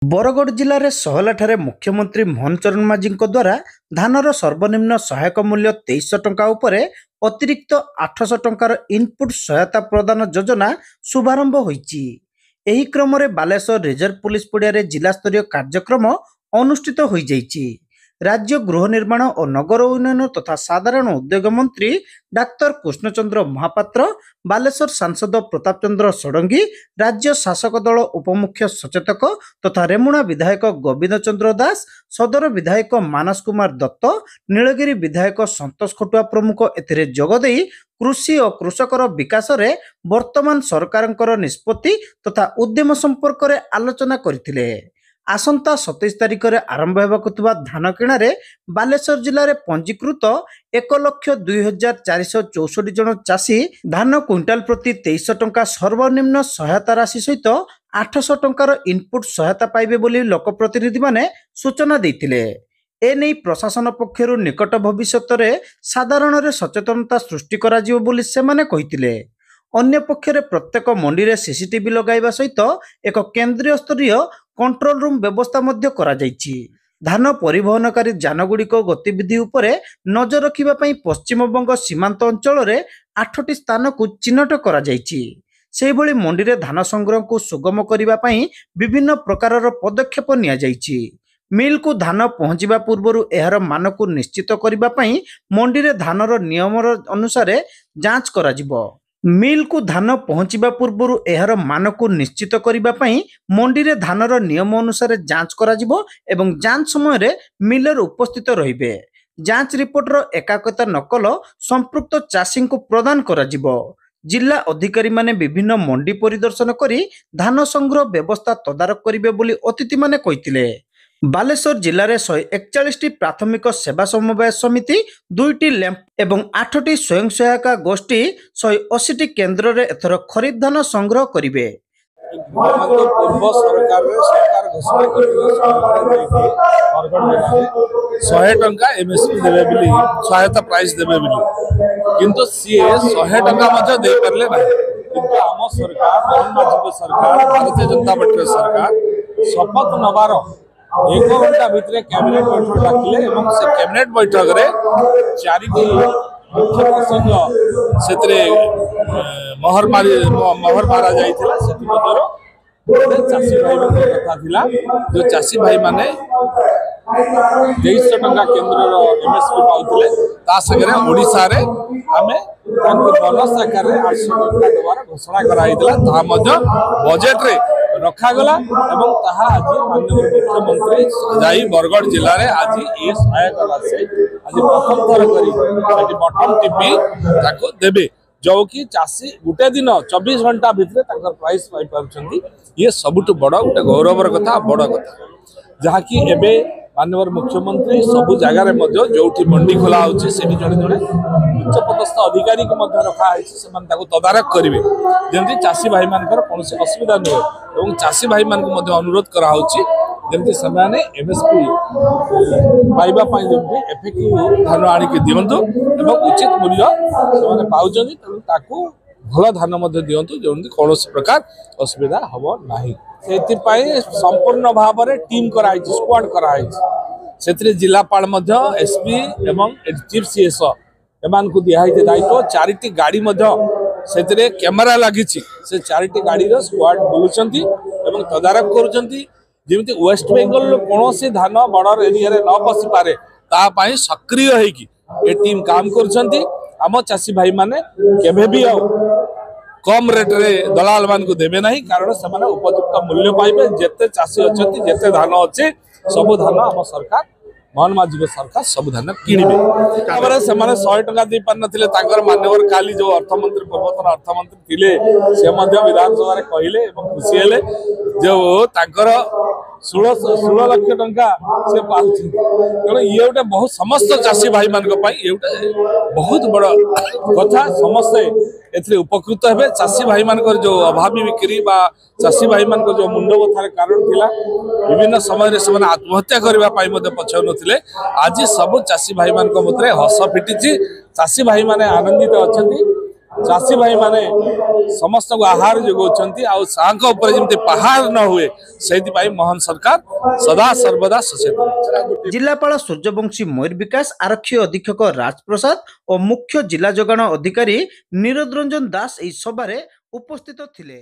बरगढ़ जिले में सहलाठारे मुख्यमंत्री मोहन चरण माझी द्वारा धानर सर्वनिम्न सहायक मूल्य 2300 टंका उपरे अतिरिक्त 800 टंकार इनपुट सहायता प्रदान योजना शुभारंभ होईची। एही क्रम में बालेश्वर रिजर्व पुलिस पड़िया जिला स्तरीय कार्यक्रम अनुष्ठित हो जाइछि। राज्य गृह निर्माण और नगर उन्नयन तथा साधारण उद्योग मंत्री डाक्तर कृष्णचंद्र महापात्र, बालेश्वर सांसद प्रताप चंद्र षडंगी, राज्य शासक दल उपमुख्य सचेतक तथा रेमुणा विधायक गोविंद चंद्र दास, सदर विधायक मानस कुमार दत्त, नीलगिरी विधायक संतोष खटुआ प्रमुख एथिरे जोगदेई कृषि और कृषकर विकास रे वर्तमान सरकारंकर निष्पत्ति तथा उद्यम संपर्क रे आलोचना करथिले। आसंता 27 तारिख रे आरंभ हेबाकु थिबा धान किणारे बालेश्वर जिले में पंजीकृत 1,02,464 जन चाषी धान क्विंटाल प्रति 2300 टंका सर्वनिम्न सहायता राशि सहित 800 टंकार इनपुट सहायता पाइबे बोली लोकप्रतिनिधि माने सूचना देइथिले। एने प्रशासन पक्षरु निकट भविष्य में साधारण रे सचेतनता सृष्टि करा जिवो बोली सेमाने कहिथिले। अन्य पक्षरे प्रत्येक मंडी रे सीसीटीवी लगाइबा सहित एक केंद्रीय स्तरीय कंट्रोल रूम व्यवस्था मध्य करा जाइछि। धान परिवहनकारी जानगुड़िक गतिविधि उपरे नजर रखिबा पई पश्चिमबंग सीमांत अंचल रे 8टी स्थान को चिन्हट करा जाइछि। सेहिभଳି मंडी रे धान संग्रह को सुगम करिबा पई विभिन्न प्रकारर पदक्षेप निया जाइछि। मिल को धान पहुंचीबा पूर्व एहार मान को निश्चित करिबा पई मंडी रे धानर नियम अनुसार जांच करा जिवो। मिल को धान पहुंचीबा पूर्व एहार मान को निश्चित करिबा पई मंडी रे धानर नियम अनुसार जांच करा जिवो एवं जांच समय रे मिलर उपस्थित रहिबे। जांच रिपोर्टर एकाकता नकल संपृक्त चाषी को प्रदान करा जिवो। जिला अधिकारी माने विभिन्न मंडी परिदर्शन करी धान संग्रह व्यवस्था तदारक करिबे बोली अतिथि माने कहिथिले। बालेश्वर जिले में 141 प्राथमिक सेवा समवाय समिति, 2टी लैंप एवं 8टी स्वयं सहायक गोष्ठी 180 केन्द्र रे एथर खरीद धान संग्रह करिवे। पूर्व सरकार घोषणा 100 टंका एमएसपी देवे बिली सहायता प्राइस देवे बिली किंतु सी 100 टंका मध्य दे परले ना। किंतु आम सरकार मोहन माझी सरकार भारतीय जनता पार्टी सरकार शपथ नबार 1 घंटा भितर कैबिनेट बैठक डाकिले एवं से कैबिनेट बैठक रे 4टी मुख्य प्रसंग से मोहर मारा जाइथिला। सेति मधर चाषी भाई कथा थिला जो चाषी भाई माने 2300 टंका केन्द्र एमएसपी पाउथिले ता संगे ओडिसा रे आमे बोनस आकार 800 टंका देवार घोषणा कराइथिला। ता मध्य बजेट रे रखा गला एवं ताहा आज माननीय मुख्यमंत्री जाई बरगढ़ जिले में आज ये सहायक राशि आज प्रथम थर करी बटन टीपी ताको देबे जो कि चाषी गोटे दिन 24 घंटा भितर ताकर प्राइस पाई पाउछंती। ये सबुठ बड़ गोटे गौरवर कथा बड़ कथा जहा कि एबे माननीय मुख्यमंत्री सबु जगार जो मंडी खोला होची सेठी जड़े जड़े उच्च पदस्थ अधिकारी को रखा है तदारक करेंगे जमी चाषी भाई मान कौन असुविधा नुहे और चाषी भाई मान अनुरोध कराऊँगी जमी से एमएसपी पाइबापी जमी एफएक्यू धान आणिक दिंतु और उचित मूल्य से पाँच भल धान दिंतु जमी कौन प्रकार असुविधा हम ना। से संपूर्ण भाव में टीम कराई स्क्वाड कराई से जिलापाल एसपी एवं चीफ सीएस एमान को दिखाई दायित्व 4टी गाड़ी से कैमेरा लगी से 4टी गाड़ी स्क्वाड बुलूंट एवं तदारक करुँच जमी वेस्ट बेंगल कौन सी धान बॉर्डर एरिया न पशि पारे तापाई सक्रिय होगी टीम काम करम चाषी भाई माने केभे भी कम रेट रे दलाल मान को देवे नहीं कारण से उपयुक्त मूल्य पाइबे। जेते चाषी अच्छा जेते धान अच्छे सब धान आम सरकार मोहन माझी सरकार सब धान किणवे से 100 टंका दे पार नथिले मान्यवर काली जो अर्थमंत्री पूर्वतन अर्थमंत्री थिले से विधानसभा कहले खुशी हेले जो 16 लाख टंका से पाउछन तेणु ये गोटे बहुत समस्त चाषी भाई मान ये बहुत बड़ कथा समस्ते एथरे उपकृत हेबे। चाषी भाई मान जो अभावी बिक्री बा चाषी भाई मान जो मुंड बथार कारण थिला विभिन्न समय से आत्महत्या करने पछाउ नथिले आज सब चाषी भाई मान हस फिटी चाषी भाई माने आनंदित अच्छा चाषी भाई माने समस्त को आहार जोगाउछंती आ साग ऊपर जेमती पहाड़ न हुए सेति मोहन सरकार सदा सर्वदा सचेतन। जिलापाल सूर्यवंशी मयूर विकास आरक्षी अधीक्षक राजप्रसाद और मुख्य जिला जोगाण अधिकारी निरोध रंजन दास एही सभारे उपस्थित थिले।